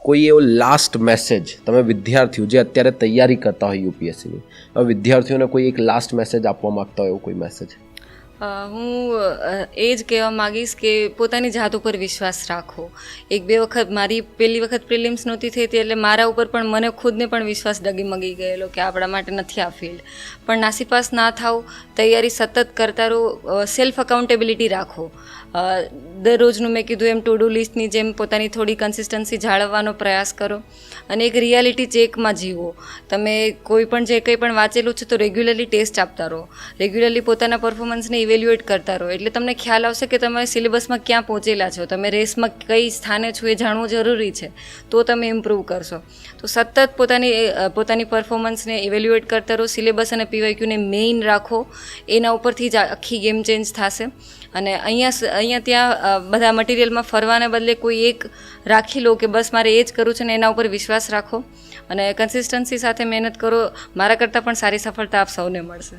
કોઈ એવો last message તમે વિદ્યાર્થીઓ જે અત્યારે તૈયારી કરતા હોય યુપીએસસીની, હવે વિદ્યાર્થીઓને કોઈ એક લાસ્ટ મેસેજ આપવા માગતા હોય એવો કોઈ મેસેજ? હું એ જ કહેવા માગીશ કે પોતાની જાત ઉપર વિશ્વાસ રાખો. એક બે વખત મારી પહેલી વખત પ્રિલિમ્સ નહોતી થઈ હતી, એટલે મારા ઉપર પણ મને ખુદને પણ વિશ્વાસ ડગીમગી ગયેલો કે આપણા માટે નથી આ ફિલ્ડ. પણ નાસીપાસ ના થાવ, તૈયારી સતત કરતા રહો, સેલ્ફ અકાઉન્ટેબિલિટી રાખો. દરરોજનું મેં કીધું એમ ટુ ડુ લિસ્ટની જેમ પોતાની થોડી કન્સિસ્ટન્સી જાળવવાનો પ્રયાસ કરો અને એક રિયાલિટી ચેકમાં જીવો. તમે કોઈ પણ જે કંઈ પણ વાંચેલું છે તો રેગ્યુલરલી ટેસ્ટ આપતા રહો, રેગ્યુલરલી પોતાના પરફોર્મન્સને ઇવેલ્યુએટ કરતા રહો, એટલે તમને ખ્યાલ આવશે કે તમે સિલેબસમાં ક્યાં પહોંચેલા છો, તમે રેસમાં કઈ સ્થાને છો એ જાણવું જરૂરી છે, તો તમે ઇમ્પ્રૂવ કરશો. તો સતત પોતાની પરફોર્મન્સને ઇવેલ્યુએટ કરતા રહો, સિલેબસ અને પીવાયક્યુને મેઇન રાખો, એના ઉપરથી જ આખી ગેમ ચેન્જ થશે. અને અહીંયા ત્યાં બધા મટીરિયલમાં ફરવાને બદલે કોઈ એક રાખી લો કે બસ મારે એ જ કરવું છે ને એના ઉપર વિશ્વાસ રાખો અને કન્સિસ્ટન્સી સાથે મહેનત કરો. મારા કરતાં પણ સારી સફળતા આપ સૌને મળશે.